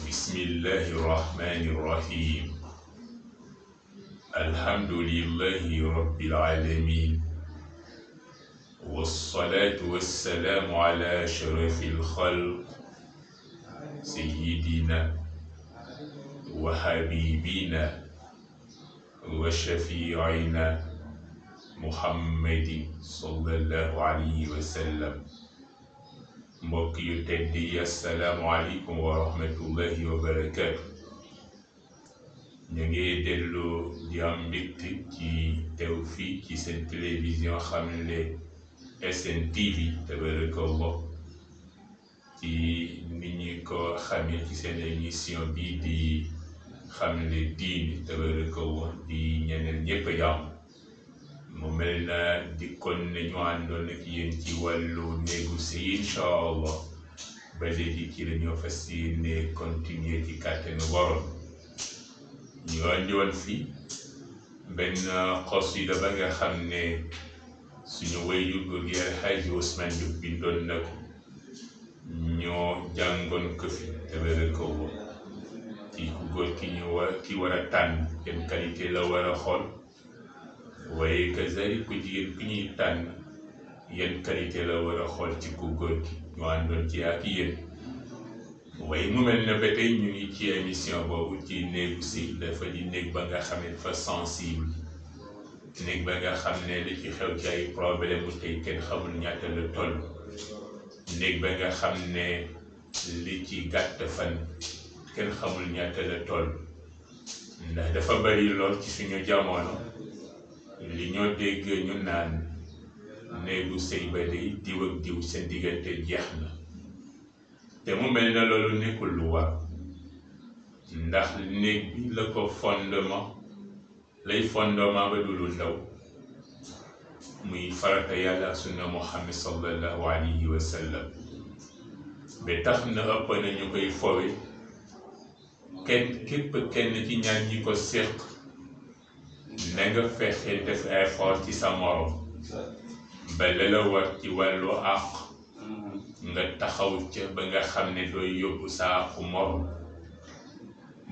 بسم الله الرحمن الرحيم الحمد لله رب العالمين والصلاة والسلام على أشرف الخلق سيدنا وحبيبنا وشفيعنا محمد صلى الله عليه وسلم mbokk yu tedd yi assalaamu aleykum wa rahmatullahi wa barakaatu. ñu ngi dellu di am mbégte ci teew fii ci seen télévision Xamle SN TV tabarakallah ci ni ñu ko xamee ci seen émission bii di Xamle diine tabarakallah di ñeneen ñépp jàmm. mu mel na dikkoon nañu àndoon ak yéen ci wàllu néegu sëy incha allah ba léegi ci la ñoo fas yéene continuer ci kàttanu borom. ñu andi woon fii benn xasida ba nga xam ne suñu wayjur góor gi Alxaaji Ousmane Diop bindoon na ko ñoo jàngoon ko fi tabarakallah ci ku góor ki war a tànn yan qualité la war a xool. waaye kazalik ku jigéen ku ñuy tànn yan qualité la war a xool ci ku góor gi ñu àndoon ci ak yéen. waaye mu mel na ba tey ñu ngi ci émission boobu ci néegu sëy dafa di néeg ba nga xam ne dafa sensible, néeg ba nga xam ne li ci xew ci ay problème bu tey kenn xamul ñaata la toll, néeg ba nga xam ne li ci gàtt fan kenn xamul ñaata la toll, ndax dafa bari lool ci suñu jamono. li ñoo dégg ñu naan néegu sëy ba day diw ak diw seen diggante jeex na, te mu mel na loolu nekkul lu war, ndax néeg bi la ko fondement ba du lu ndaw muy farata yàlla ak sunna Muhammad sallallahu alayhi wa sallam. ba tax na ëpp na ñu koy fowe képp kenn ci ñaar ñi ko séq na nga fexe def effort ci sa morom ba la la war ci wàllu àq nga taxaw ca ba nga xam ne dooy yóbbu sa àqu morom.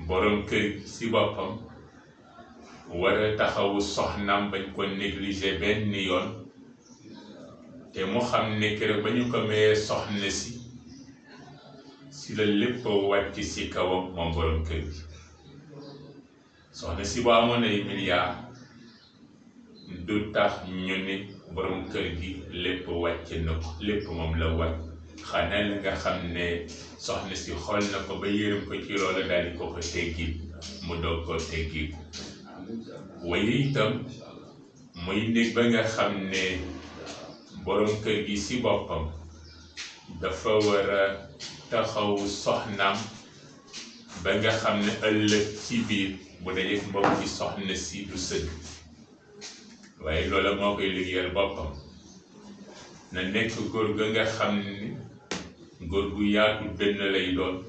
borom kër gi si boppam war a taxawu soxnaam bañ ko négliger benn yoon, te mu xam ne kër ba ñu ko mayee soxna si la lépp wàcc si kawam moom borom kër gi. soxna si bu amoon ay milliards du tax ñu ne borom kër gi lépp wàcc na ko, lépp moom la wàcc. xanaa la nga xam ne soxna si xool na ko ba yërëm ko ci loola daal di ko teggil mu doog koo teggil. waaye itam muy néeg ba nga xam ne borom kër gi si boppam dafa war a taxaw soxnaam ba nga xam ne ëllëg ci biir bu dee mbokk ci soxna si du sëgg, waaye loola moo koy liggéeyal boppam. na nekk góor ga nga xam ni góor gu yaatu dënn lay doon,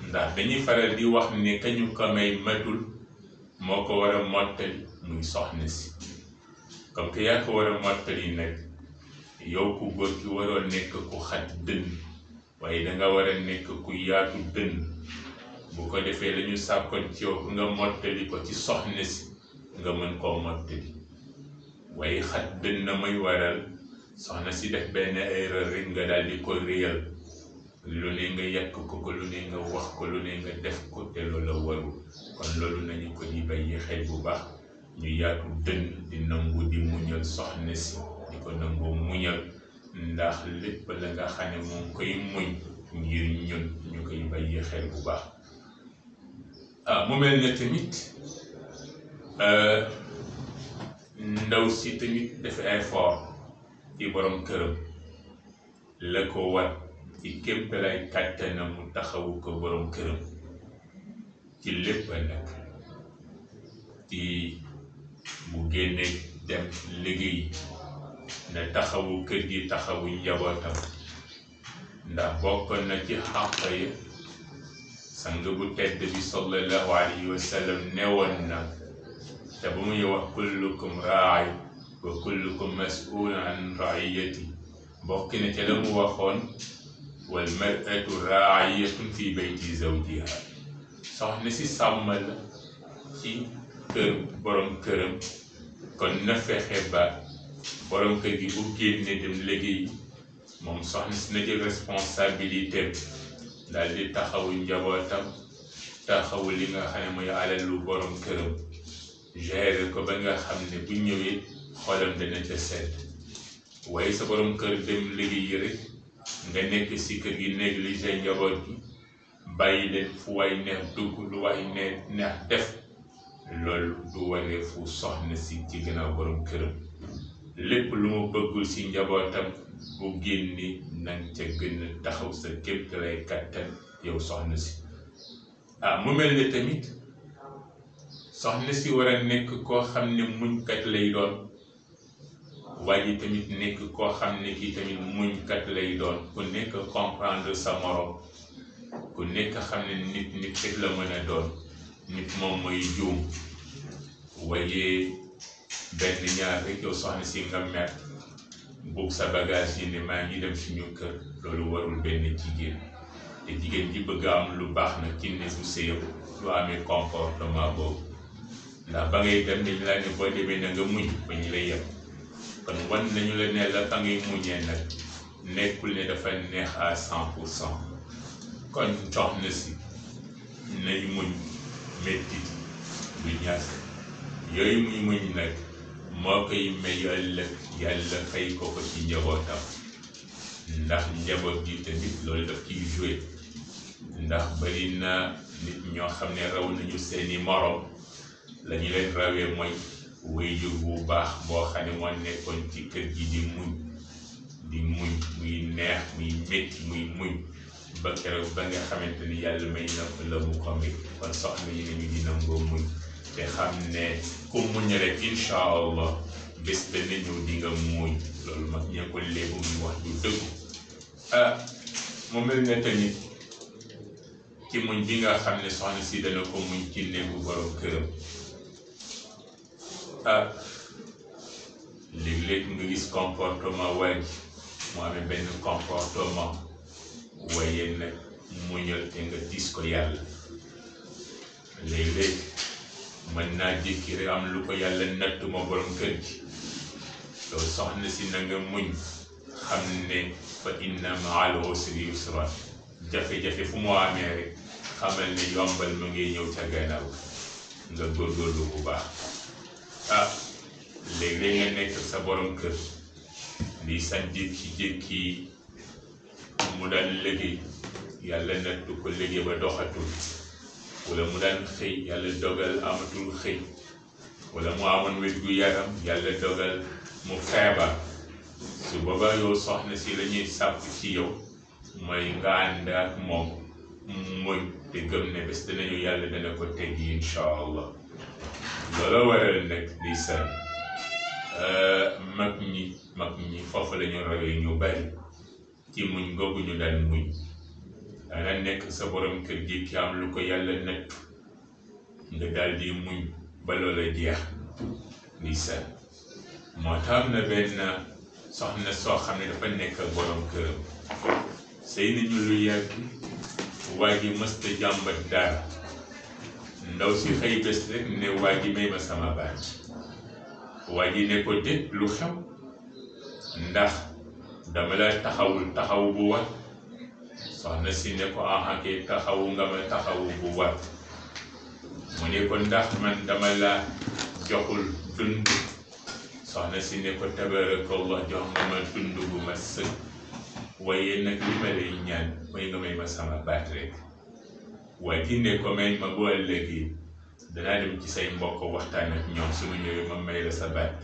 ndax dañuy faral di wax ne kañu ko may matul moo ko war a mottali muy soxna si. comme que yaa ko war a mottali nag yow ku góor ki waroo nekk ku xat dënn, waaye danga war a nekk ku yaatu dënn. bu ko defee la ñu sàkkoon ci yow nga mottali ko ci soxna si nga mën koo mottali. waaye xat dënn na muy waral soxna si def benn erreur rek nga daal di ko réyal, lu ne nga yàq ko lu ne nga wax ko lu ne nga def ko, te loolu warul. kon loolu nañu ko di bàyyi xel bu baax, ñu yaatu dënn di nangu di muñal soxna si, di ko nangu muñal, ndax lépp la nga xam ne moom koy muñ ngir ñun ñu koy bàyyi xel bu baax. mu mel ne tamit ndaw si tamit def effort ci borom këram, la ko war ci képp lay kàttanam mu taxawu ko borom këram ci lépp nag, ci bu génnee dem liggéey na taxawu kër gi, taxawu njabootam, ndax bokkoon na ci xàq yi sang bu tedd bi sallallahu alayhi wa sallam newoon na te bu muy wax kullukum raay wa kullukum mas'ulun an raiyati bokk na ca la mu waxoon wal mar'atu raayatun fi bayti zawjiha soxna si sàmm la ci kër borom këram kon na fexe ba borom kër gi bu génne dem liggéey moom soxna si na jël responsabilité daal di taxawu njabootam taxawu li nga xam ne mooy alalu borom këram gérer ko ba nga xam ne bu ñëwee xolam dana ca sedd waaye sa borom kër dem liggéey rek nga nekk si kër gi négligé njaboot gi bàyyi leen fu waay neex dugg lu waay neex def loolu du waree fu soxna si ci gannaaw borom këram lépp lu mu bëggul si njabootam bu génni nang ca gën a taxaw sa képp lay kattan yow soxna si mu mel ne tamit soxna si war a nekk koo xam ne muñkat lay doon waaye tamit nekk koo xam ne kii tamit muñkat lay doon ku nekk comprendre sa morom ku nekk xam ne nit rek la mën a doon nit moom mooy juum waaye benn ñaar rek yow soxna si nga mer buub sa bagage yi ne maa ngi dem suñu kër loolu warul benn jigéen te jigéen ji bëgg am lu baax na ci ne su sëyam lu amee comportement boobu ndax ba ngay dem dañu la ne boo demee na nga muñ ba ñu lay yem kon wan nañu la ne la fa ngay muñee nag nekkul ne dafa neex à 100% kon soxna si nañ muñ métti du ñàkk yooyu muy muñ nag moo koy may ëllëg yàlla fay ko ci njabootam ndax njaboot gi tamit loolu daf ciy joué ndax bari na nit ñoo xam ne raw nañu seeni morom la ñu leen rawee mooy waajur bu baax boo xam ne moo nekkoon ci kër gi di muñ muy neex muy métti muy muñ ba keroog ba nga xamante ni yàlla may na ko la mu ko may kon soxna yi nañu dina ngoo muñ te xam ne ku muñ rek incha allah bés dana ñëw di nga muñ loolu mag ñee ko léegu muy wax du dëggu mu mel ne tamit ci muñ bi nga xam ne soxna si dana ko muñ ci néegu borom këram léeg-léeg nga gis comportement waay mu amee benn comportement waaye nag muñal te nga dis ko yàlla léeg-léeg mën naa jékki rek am lu ko yàlla natt ma borom kër gi loolu soxna si na nga muñ xam ne fa inna ma'al usri yusra jafe-jafe fu mu amee rek xamal ne yombal ma ngay ñëw ca gannaaw nga góorgóorlu bu baax léeg-léeg nga nekk sa borom kër di san jékki mu daan liggéey yàlla nattu ko liggéey ba doxatul wala mu daan xëy yàlla dogal amatul xëy wala mu amoon wér gu yaram yàlla dogal mu feebar su boobaa yow soxna si la ñuy sàpp ci yow mooy nga ànd ak moom mooy te gëm ne bés danañu yàlla dana ko teggi incha allah loolu waral nag di san mag ñi foofu la ñu rawee ñu bari ci muñ googu ñu daan muñ dana nekk sa borom kër gi ki am lu ko yàlla nekk nga daal di muñ ba loola jeex di san moo tax na benn soxna soo xam ne dafa nekk borom këram sëy nañu lu yàgg waa ji mësta jàmbat dara ndaw si xëy bés rek ne waa ji may ma sama baat waa ji ne ko dét lu xew ndax dama la taxawu bu war soxna si ne ko kay taxawu nga ma taxawu bu war mu ne ko ndax man dama la joxul dund soxna si ne ko tabarakallah jox nga ma dund bu ma sëg waaye nag li ma lay ñaan mooy nga may ma sama baat rek waaye ki ne ko may ma bu ëllëgee danaa dem ci say mbokk waxtaan ak ñoom su ma ñëwee ma may la sa baat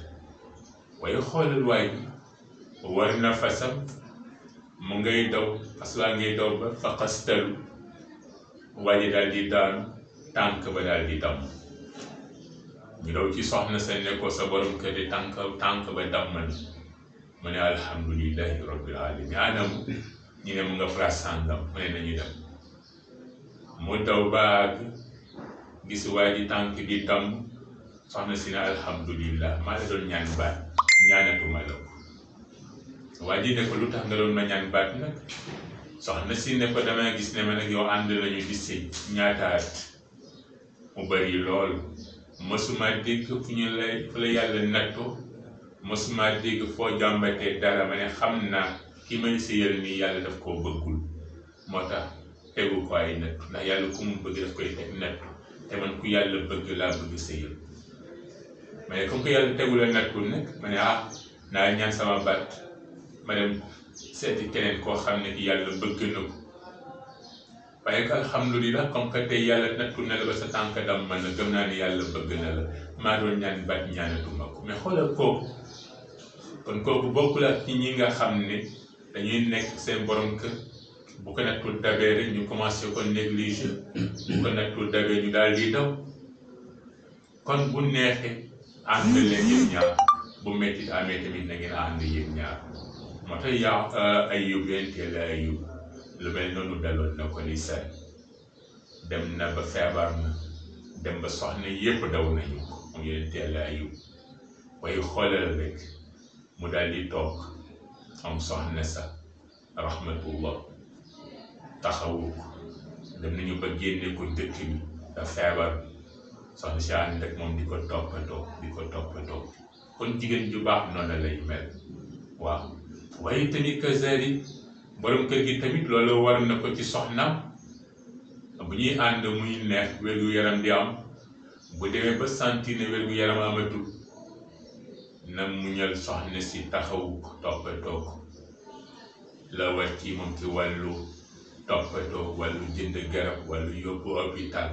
waaye xoolal waay bi war na fasam mu ngay daw fas waa ngay daw ba fa xastalu waaye daal di daanu tànk ba daal di damm ñu daw ci soxna sa ne ko sa borom kër di tànk ba damm na mu ne alhamdulillahi rabbil alamin anam ñu ne mu nga place sàngam mu ne nañu dem mu daw baag gis waa ji tànk di damm soxna si ne alhamdulillah maa la doon ñaan baat ñaanatuma la ko waa ji ne ko lu tax nga doon ma ñaan baat nag soxna si ne ko damay gis ne ma nag yow ànd lañu di sëy ñaata at mu bari lool mësuma dégg fu la yàlla nattu mësuma dégg foo jàmbatee dara ma ne xam naa ki may sëyal nii yàlla daf koo bëggul moo tax tegu ko ay nattu ndax yàlla ku mu bëgg daf koy teg nattu te man ku yàlla bëgg laa bëgg sëyal ma ne comme que yàlla tegu la nattu nag ma ne naa ñaan sama baat ma dem seeti keneen koo xam ne ki yàlla bëgg na ko waaye que alhamdulilah comme que tey yàlla nattu na la ba sa tànk dam man na gëm naa ne yàlla bëgg na la maa doon ñaan baat ñaanatuma ko mais xoolal kooku kon kooku bokkul ak ci ñi nga xam ne dañuy nekk seen borom kër bu ko nattu dabee rek ñu commencé ko négliger bu ko nattu dabee ñu daal di daw kon bu neexee ànd leen yéen ñaar bu métti amee tamit na ngeen ànd yéen ñaar moo tax Ayub yenteel Ayub lu mel noonu daloon na ko ni seen dem na ba feebar na dem ba soxna yépp daw nañu ko mu yenteel Ayub waaye xoolal rek mu daal di toog am soxna sa rahmatullah taxawu ko dem nañu ba génne ko dëkk bi da feebar soxna si ànd ak moom di ko toppatoo kon jigéen ju baax noonu lay mel waaw waaye tamit kazari borom kër gi tamit loolu war na ko ci soxnaam bu ñuy ànd muy neex wérgu yaram di am bu demee ba sentir ne wérgu yaram amatul na muñal soxna si taxawu ko toppatoo ko la war ci moom ci wàllu toppatoo wàllu jënd garab wàllu yóbbu hôpital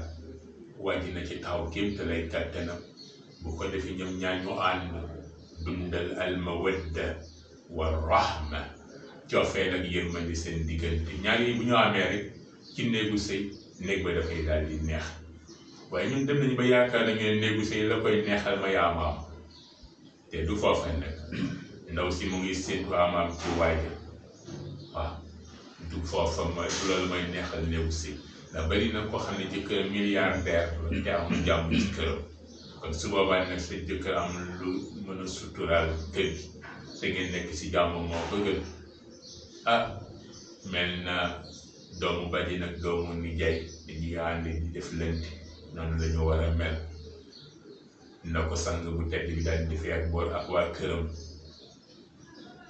wàññi na ci taxaw kéem te lay kàttanam bu ko defee ñoom ñaar ñu ànd dundal almawadda wa rahma coofeel ak yërmande seen diggante ñaar yi bu ñu amee rek ci néegu sëy néeg ba dafay daal di neex waaye ñun dem nañu ba yaakaar nañu ne néegu sëy la koy neexal ma yaa maam te du foofa nag ndaw si mu ngi séntu amaam ci waaja waaw du foofa loolu mooy neexal néegu sëy ndax bari na koo xam ne jëkkër milliardaire la te amul jàmm ci këram kon su boobaa nag sa jëkkër am lu mën a suturaal kër gi te ngeen nekk si jàmm moo ko gën mel na doomu bàjjen ak doomu nijaay dañuy ànd di def lënt noonu la ñu war a mel na ko sang bu tedd bi daal di defee ak boor ak waa këram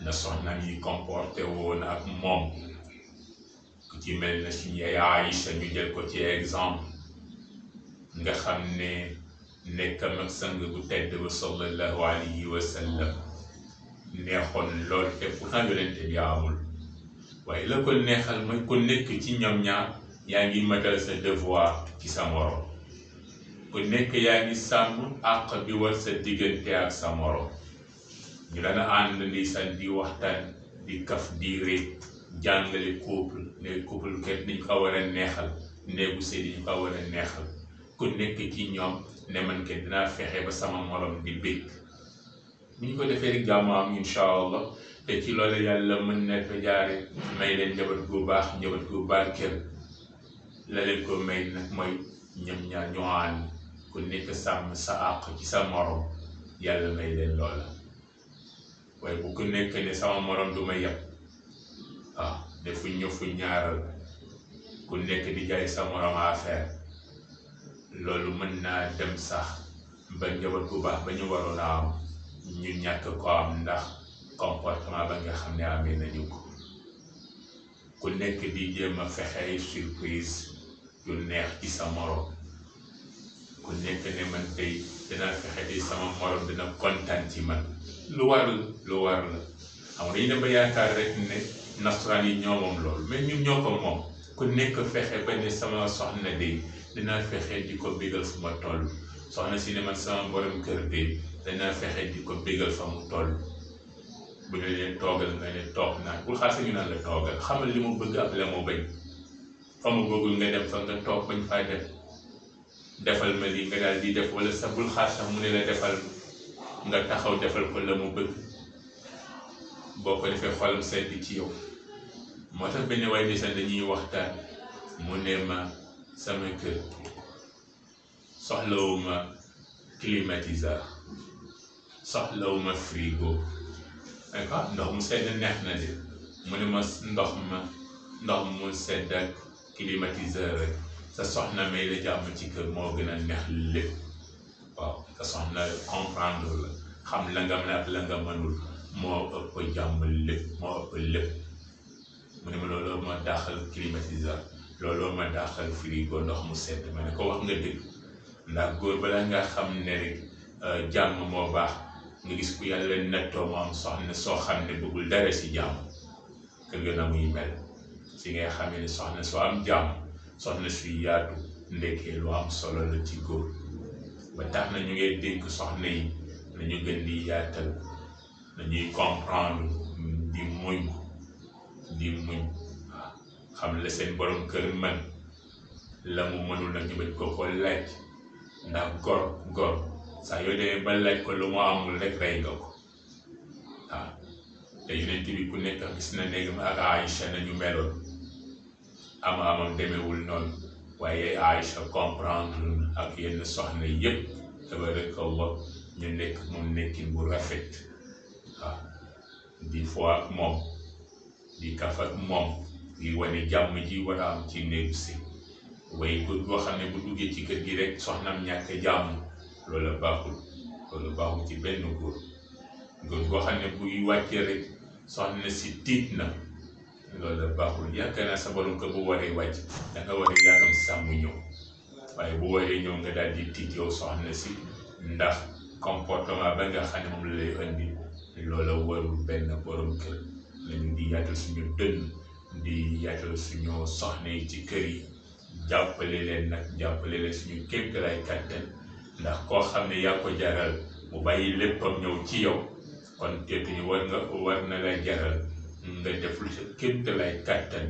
na soxnaam yi comporté woon ak moom ku ci mel na suñu yaay Aïcha ñu jël ko ci exemple nga xam ne nekkam ak sang bu tedd ba sallallahu alayhi wa sallam neexoon lool te pourtant yonente bi amul waaye la ko neexal mooy ku nekk ci ñoom ñaar yaa ngi matal sa devoir ci sa morom ku nekk yaa ngi sàmm àq bi war sa diggante ak sa morom ñu dana ànd ndeysaan di waxtaan di kaf di ree jàngale couple ne couple kat dañu ko war a neexal néegu sëy dañu ko war a neexal ku nekk ci ñoom ne man kat dinaa fexe ba sama morom di bég bu ñu ko defee rek jàmm am incha allah te ci loolu yàlla mën na fa jaare may leen njaboot gu baax njaboot gu barkeel la leen ko may nag mooy ñoom ñaar ñu ànd ku nekk sàmm sa àq ci sa morom yàlla may leen loola waaye bu ku nekk ne sama morom du ma yeb defu ñëfu ñaaral ku nekk di jaay sa morom affaire loolu mën naa dem sax ba njaboot bu baax ba ñu waroon a am ñu ñàkk ko am ndax comportement ba nga xam ne amee nañu ko ku nekk di jéem a fexe ay surprise yu neex ci sa morom ku nekk ne man tey dinaa fexe di sama morom dina kontaan ci man lu war la xam nga dañu dem ba yaakaar rek ne nasaraan yi ñoo moom loolu mais ñun ñoo ko moom ku nekk fexe ba ne sama soxna de dinaa fexe di ko bégal fu ma toll soxna si ne man sama borom kër de dinaa fexe di ko bégal fa mu toll bu ñu leen toogal nga ne toog naa bul xaar ñu naan la toogal xamal li mu bëgg ak la mu bañ fa mu bëggul nga dem fa nga toog bañ faa def defal ma lii nga daal di def wala sax bul xaar sax mu ne la defal nga taxaw defal ko la mu bëgg boo ko defee xolam sedd ci yow moo tax benn waay di sax dañuy waxtaan mu ne ma sama kër soxlawuma climatiseur soxlawuma frigo d'accord ndox mu sedd neex na de mu ne ma ndox mu sedd ak climatiseur rek sa soxna may la jàmm ci kër moo gën a neex lépp waaw sa soxna comprendre la xam la nga mën ak la nga mënul moo ëpp jàmm lépp moo ëpp lépp mu ne ma looloo ma daaxal climatiseur looloo ma daaxal frigo ndox mu sedd ma ne ko wax nga dëgg ndax góor balaa nga xam ne rek jàmm moo baax nga gis ku yàlla nettoo mu am soxna soo xam ne bëggul dara si jàmm kër ga na muy mel si ngay xamee ne soxna soo am jàmm soxna suy yaatu ndekkee lu am solo la ci góor ba tax na ñu ngay dénk soxna yi nañu gën di yaatal nañuy comprendre di muñ xam la seen borom kër man la mu mënul nag ñu bañ ko laaj ndax gor saa yoo demee ba laaj ko lu mu amul rek rey nga ko waaw te yonent bi ku nekk gis na néegam ak Aïcha nañu meloon amam demewul noonu waaye Aïcha comprendre ak yenn soxna yépp tabarakallah ñu nekk moom nekkin bu rafet waaw di fo ak moom di kaf ak moom di wane jàmm ji war a am ci néegu si waaye góor goo xam ne bu duggee ci kër gi rek soxnam ñàkk jàmm loolu baaxul ci benn góor goo xam ne buy wàccee rek soxna si tiit na loolu baaxul yaakaar naa sa borom kër bu waree wàcc da nga war a yàggam sàmm ñëw waaye bu waree ñëw nga daal di tiit yow soxna si ndax comportement ba nga xam ne moom la lay indi loolu warul benn borom kër nañu di yaatal suñu dënn di yaatal suñu soxna yi ci kër yi jàppale leen suñu kéemtalaay kàttan ndax koo xam ne yaa ko jaral mu bàyyi léppam ñëw ci yow kon teetuñu war na la jaral nga def lu sa kéemtalaay kàttan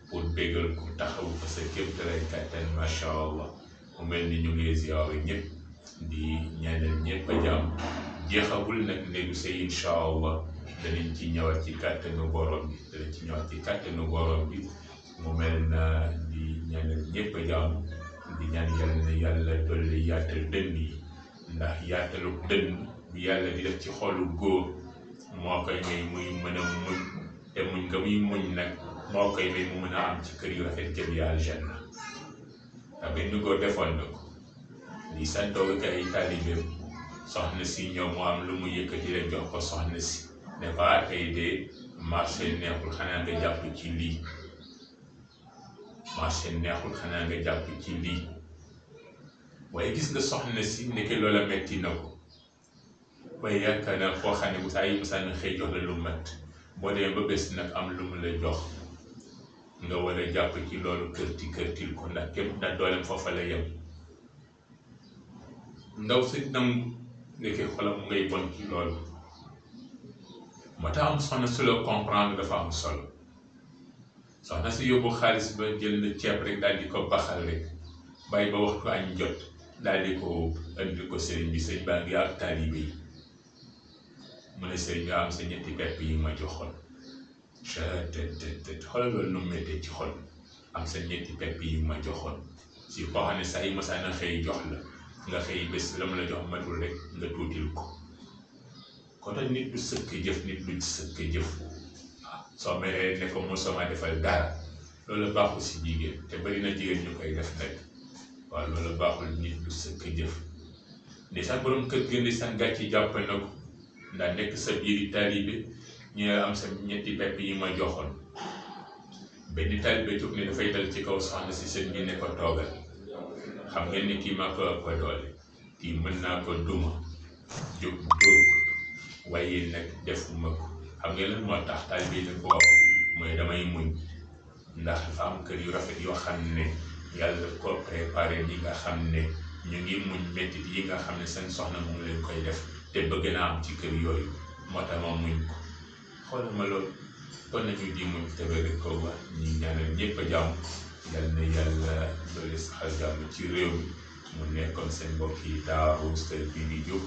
pour bégal ko taxaw ko sa kéemtalaay kàttan macha allah mu mel ni ñu ngi ziyaare ñëpp di ñaanal ñëpp a jàmm jeexagul nag néegu sëy incha allah danañ ci ñëwaat ci kàttanu borom bi mu mel na di ñaanal ñëpp a jàmm di ñaan yàlla na yàlla dolli yaatal dënn yi ndax yaatalu dënn bi yàlla di def ci xolu góor moo koy may muy mën a muñ te muñ nga muy muñ nag moo koy may mu mën a am ci kër yu rafet jëm ya aljanna te benn góor defoon na ko di santoo ak ay taalibeem soxna si ñëw mu am lu mu yëkkati leen jox ko soxna si ne ko tey de marché neexul xanaa nga jàpp ci lii waaye gis nga soxna si nekkee loola metti na ko waaye yaakaar naa foo xam ne bu saa yi musaan xëy jox la lu mat boo demee ba bés nag am lu mu la jox nga war a jàpp ci loolu kërtil ko ndax képp ndax dooleem foofa la yem ndaw si nangu nekkee xolam mu ngay bon ci loolu moo tax am soxna su la comprendre dafa am solo soxna si yóbbu xaalis ba jël na ceeb rek daal di ko baxal rek bàyyi ba waxtu añ jot daal di ko indi ko sëriñ bi sëriñ baa ngi ak taalibe yi mu ne sëriñ bi am sa ñetti pepp yi ma joxoon te xoolal loolu nu mu méttee ci xol am sa ñetti pepp yi ma joxoon si koo xam ne saa yi masaana xëy jox la nga xëy bés la mu la jox matul rek nga tuutil ko kon nag nit du sëkk jëf nit du sëkk jëf soo meree ne ko mosoo ma defal dara loolu baaxul si jigéen te bari na jigéen ñu koy def nag waaw loolu baaxul nit du sëkk jëf ne sax borom kër gën di san gàcce jàpp na ko ndax nekk sa biiri taalibe ñu am sa ñetti pepp yi ma joxoon benn taalibe jóg ne dafay dal ci kaw soxna si seen bi ne ko toogal xam ngeen ni kii maa ko ëpp doole kii mën naa ko duma jóg dóor ko waaye nag defuma ko xam ngeen lan moo tax taalibe yi ko wax mooy damay muñ ndax dafa am kër yu rafet yoo xam ne yàlla ko préparé ñi nga xam ne ñu ngi muñ méttit yi nga xam ne seen soxna mu ngi leen koy def te bëgg naa am ci kër yooyu moo tax ma muñ ko xoolal ma loolu kon nañu di muñ te bëgg ko ba ñi ñaanal ñëpp a jàmm yal na yàlla doole saxal jàmm ci réew mi mu nekkoon seen mbokk yi Darou Oustaz Bibi Diop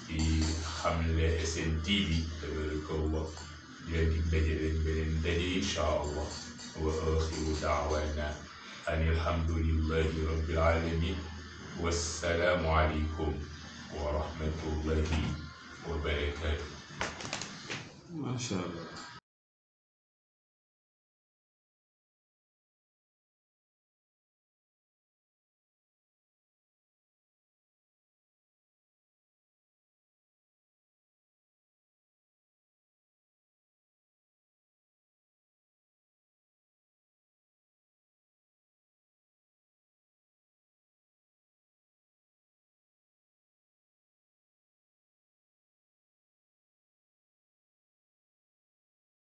ci Xamle SN TV te bëgg ko ba di leen di daje leen beneen daje incha allah wa axiru daawana an alhamdulillahi rabbil alamin wassalaamu aleykum wa rahmatullahi wa barakatuh. Masha Allah.